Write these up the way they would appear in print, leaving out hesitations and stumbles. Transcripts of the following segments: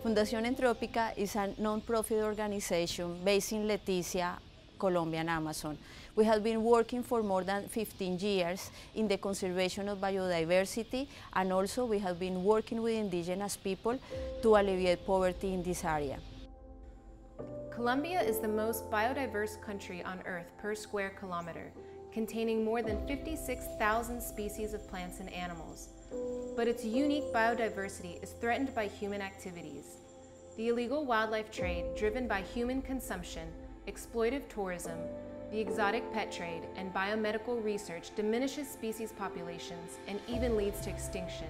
Fundación Entropika is a non-profit organization based in Leticia, Colombia, and Amazon. We have been working for more than 15 years in the conservation of biodiversity, and also we have been working with indigenous people to alleviate poverty in this area. Colombia is the most biodiverse country on Earth per square kilometer, containing more than 56,000 species of plants and animals. But its unique biodiversity is threatened by human activities. The illegal wildlife trade driven by human consumption, exploitive tourism, the exotic pet trade, and biomedical research diminishes species populations and even leads to extinction.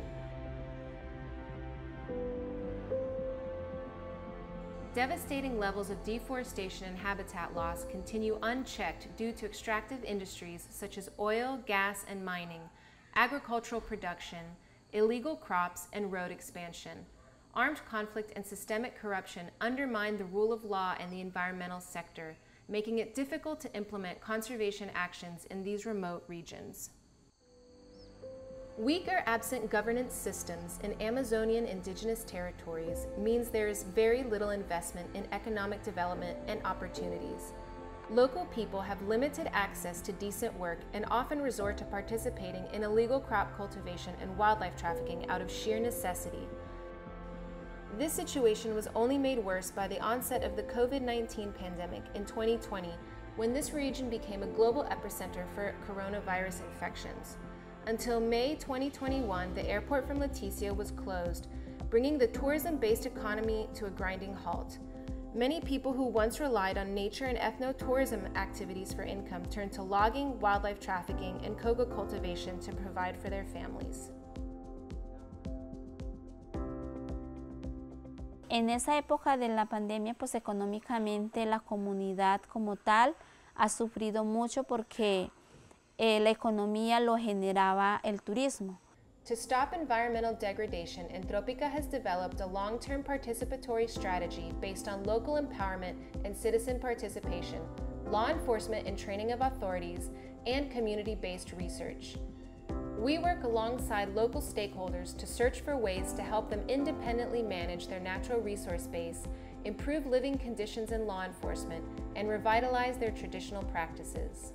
Devastating levels of deforestation and habitat loss continue unchecked due to extractive industries such as oil, gas, and mining, agricultural production, illegal crops, and road expansion. Armed conflict and systemic corruption undermine the rule of law in the environmental sector, making it difficult to implement conservation actions in these remote regions. Weak or absent governance systems in Amazonian indigenous territories means there is very little investment in economic development and opportunities. Local people have limited access to decent work and often resort to participating in illegal crop cultivation and wildlife trafficking out of sheer necessity. This situation was only made worse by the onset of the COVID-19 pandemic in 2020, when this region became a global epicenter for coronavirus infections. Until May 2021, the airport from Leticia was closed, bringing the tourism-based economy to a grinding halt. Many people who once relied on nature and ethno-tourism activities for income turned to logging, wildlife trafficking, and coca cultivation to provide for their families. En esa época de la pandemia, pues económicamente la comunidad como tal ha sufrido mucho porque la economía lo generaba el turismo. To stop environmental degradation, Entropika has developed a long-term participatory strategy based on local empowerment and citizen participation, law enforcement and training of authorities, and community-based research. We work alongside local stakeholders to search for ways to help them independently manage their natural resource base, improve living conditions in law enforcement, and revitalize their traditional practices.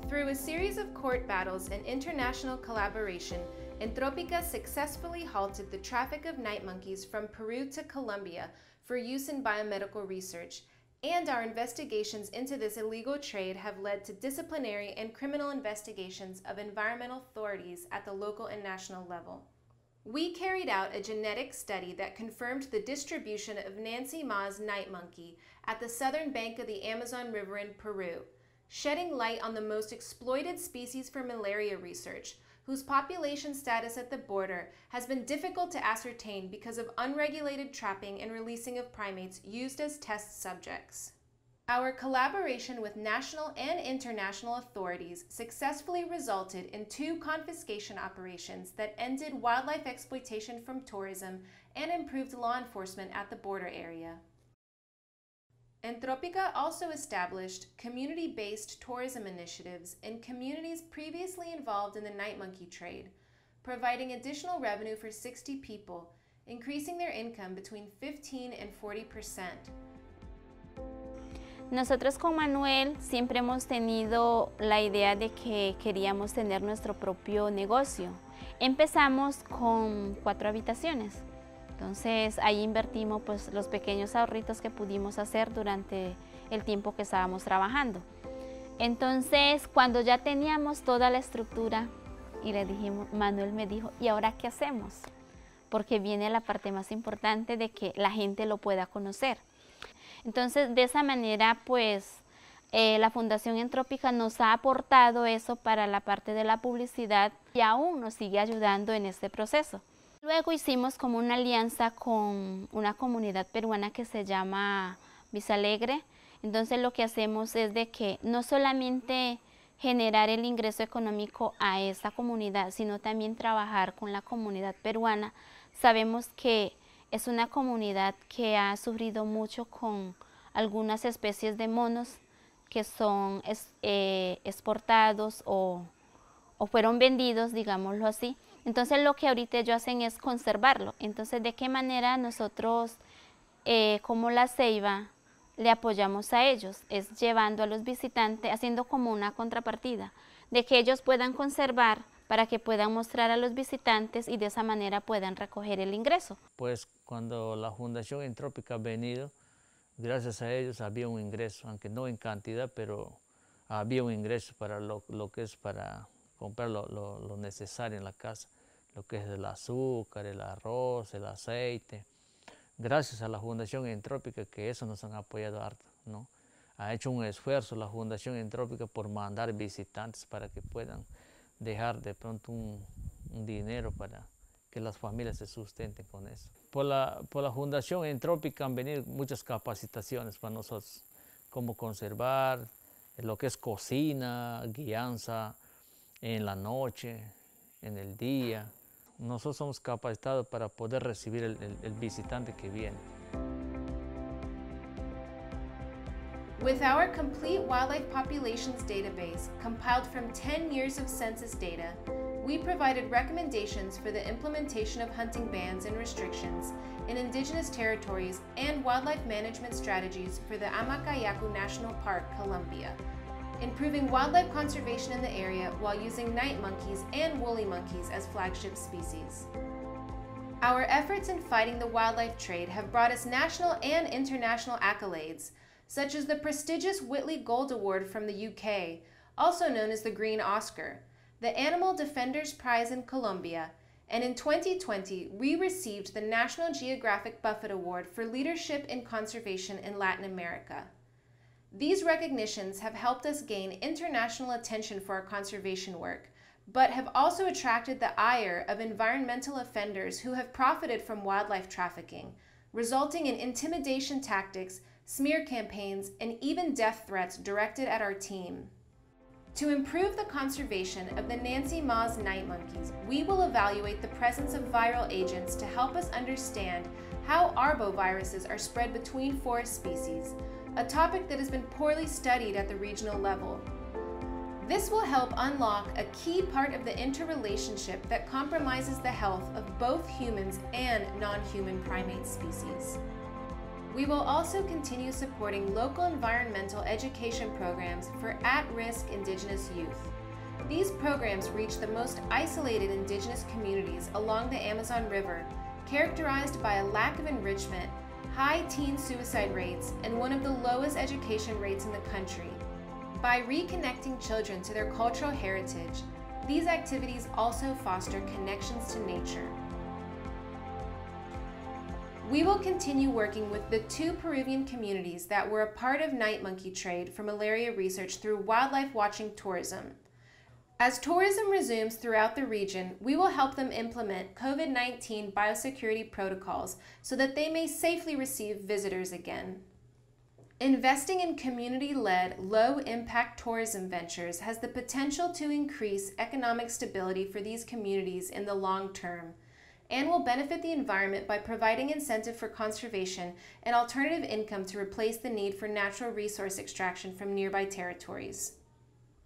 Through a series of court battles and international collaboration, Entropika successfully halted the traffic of night monkeys from Peru to Colombia for use in biomedical research, and our investigations into this illegal trade have led to disciplinary and criminal investigations of environmental authorities at the local and national level. We carried out a genetic study that confirmed the distribution of Nancy Ma's night monkey at the southern bank of the Amazon River in Peru, shedding light on the most exploited species for malaria research, whose population status at the border has been difficult to ascertain because of unregulated trapping and releasing of primates used as test subjects. Our collaboration with national and international authorities successfully resulted in 2 confiscation operations that ended wildlife exploitation from tourism and improved law enforcement at the border area. Entropika also established community-based tourism initiatives in communities previously involved in the night monkey trade, providing additional revenue for 60 people, increasing their income between 15 and 40%. Nosotros con Manuel siempre hemos tenido la idea de que queríamos tener nuestro propio negocio. Empezamos con 4 habitaciones. Entonces ahí invertimos pues los pequeños ahorritos que pudimos hacer durante el tiempo que estábamos trabajando. Entonces cuando ya teníamos toda la estructura y le dijimos, Manuel me dijo, ¿y ahora qué hacemos? Porque viene la parte más importante de que la gente lo pueda conocer. Entonces de esa manera pues la Fundación Entropika nos ha aportado eso para la parte de la publicidad y aún nos sigue ayudando en este proceso. Luego hicimos como una alianza con una comunidad peruana que se llama Visalegre. Entonces lo que hacemos es de que no solamente generar el ingreso económico a esta comunidad, sino también trabajar con la comunidad peruana. Sabemos que es una comunidad que ha sufrido mucho con algunas especies de monos que son exportados o fueron vendidos, digámoslo así. Entonces lo que ahorita ellos hacen es conservarlo. Entonces, ¿de qué manera nosotros, como la Ceiba, le apoyamos a ellos? Es llevando a los visitantes, haciendo como una contrapartida, de que ellos puedan conservar para que puedan mostrar a los visitantes y de esa manera puedan recoger el ingreso. Pues cuando la Fundación Entropika ha venido, gracias a ellos había un ingreso, aunque no en cantidad, pero había un ingreso para lo que es para comprar lo necesario en la casa, lo que es el azúcar, el arroz, el aceite. Gracias a la Fundación Entropika, que eso nos han apoyado harto, ¿no? Ha hecho un esfuerzo la Fundación Entropika por mandar visitantes para que puedan dejar de pronto un dinero para que las familias se sustenten con eso. Por la Fundación Entropika han venido muchas capacitaciones para nosotros, cómo conservar, lo que es cocina, guianza en la noche, en el día. Nosotros somos capacitados para poder recibir el visitante que viene. With our complete wildlife populations database, compiled from 10 years of census data, we provided recommendations for the implementation of hunting bans and restrictions in indigenous territories and wildlife management strategies for the Amakayacu National Park, Colombia, improving wildlife conservation in the area while using night monkeys and woolly monkeys as flagship species. Our efforts in fighting the wildlife trade have brought us national and international accolades, such as the prestigious Whitley Gold Award from the UK, also known as the Green Oscar, the Animal Defenders Prize in Colombia, and in 2020, we received the National Geographic Buffett Award for Leadership in Conservation in Latin America. These recognitions have helped us gain international attention for our conservation work, but have also attracted the ire of environmental offenders who have profited from wildlife trafficking, resulting in intimidation tactics, smear campaigns, and even death threats directed at our team. To improve the conservation of the Nancy Ma's night monkeys, we will evaluate the presence of viral agents to help us understand how arboviruses are spread between forest species, a topic that has been poorly studied at the regional level. This will help unlock a key part of the interrelationship that compromises the health of both humans and non-human primate species. We will also continue supporting local environmental education programs for at-risk Indigenous youth. These programs reach the most isolated Indigenous communities along the Amazon River, characterized by a lack of enrichment, high teen suicide rates, and one of the lowest education rates in the country. By reconnecting children to their cultural heritage, these activities also foster connections to nature. We will continue working with the 2 Peruvian communities that were a part of night monkey trade for malaria research through wildlife watching tourism. As tourism resumes throughout the region, we will help them implement COVID-19 biosecurity protocols so that they may safely receive visitors again. Investing in community-led, low-impact tourism ventures has the potential to increase economic stability for these communities in the long term, and will benefit the environment by providing incentive for conservation and alternative income to replace the need for natural resource extraction from nearby territories.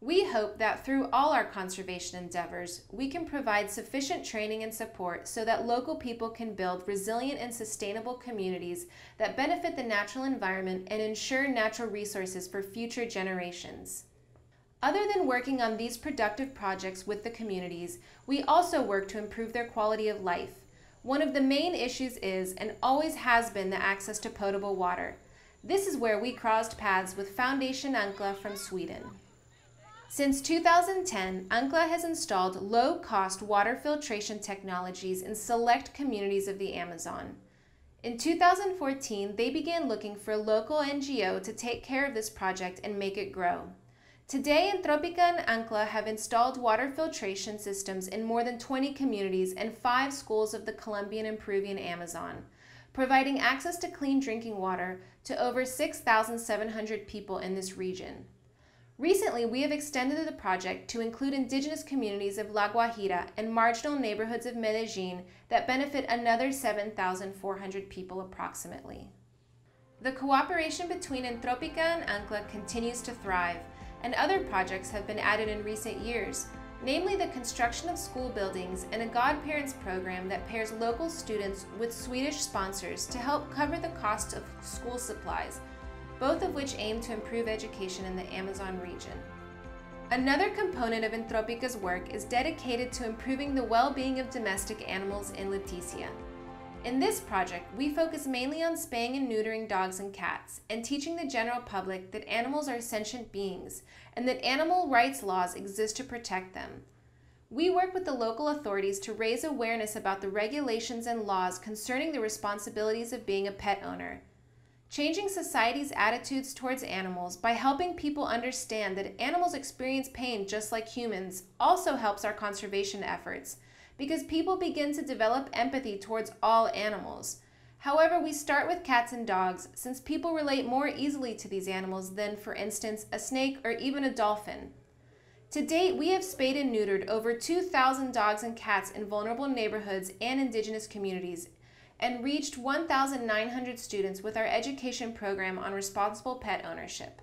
We hope that through all our conservation endeavors, we can provide sufficient training and support so that local people can build resilient and sustainable communities that benefit the natural environment and ensure natural resources for future generations. Other than working on these productive projects with the communities, we also work to improve their quality of life. One of the main issues is, and always has been, the access to potable water. This is where we crossed paths with Foundation Ankla from Sweden. Since 2010, Ankla has installed low-cost water filtration technologies in select communities of the Amazon. In 2014, they began looking for a local NGO to take care of this project and make it grow. Today, Entropika and Ankla have installed water filtration systems in more than 20 communities and 5 schools of the Colombian and Peruvian Amazon, providing access to clean drinking water to over 6,700 people in this region. Recently, we have extended the project to include indigenous communities of La Guajira and marginal neighborhoods of Medellin that benefit another 7,400 people approximately. The cooperation between Entropika and Ankla continues to thrive, and other projects have been added in recent years, namely the construction of school buildings and a godparents program that pairs local students with Swedish sponsors to help cover the cost of school supplies, both of which aim to improve education in the Amazon region. Another component of Entropika's work is dedicated to improving the well-being of domestic animals in Leticia. In this project, we focus mainly on spaying and neutering dogs and cats, and teaching the general public that animals are sentient beings, and that animal rights laws exist to protect them. We work with the local authorities to raise awareness about the regulations and laws concerning the responsibilities of being a pet owner, changing society's attitudes towards animals by helping people understand that animals experience pain just like humans also helps our conservation efforts, because people begin to develop empathy towards all animals. However, we start with cats and dogs since people relate more easily to these animals than, for instance, a snake or even a dolphin. To date, we have spayed and neutered over 2,000 dogs and cats in vulnerable neighborhoods and indigenous communities, and reached 1,900 students with our education program on responsible pet ownership.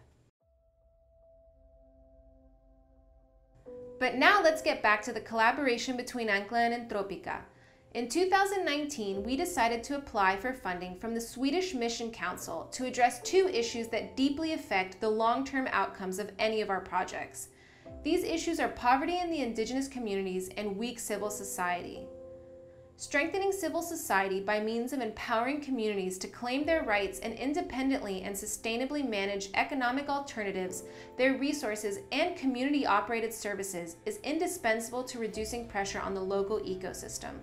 But now let's get back to the collaboration between Ancla and Entropika. In 2019, we decided to apply for funding from the Swedish Mission Council to address two issues that deeply affect the long-term outcomes of any of our projects. These issues are poverty in the indigenous communities and weak civil society. Strengthening civil society by means of empowering communities to claim their rights and independently and sustainably manage economic alternatives, their resources, and community-operated services is indispensable to reducing pressure on the local ecosystem.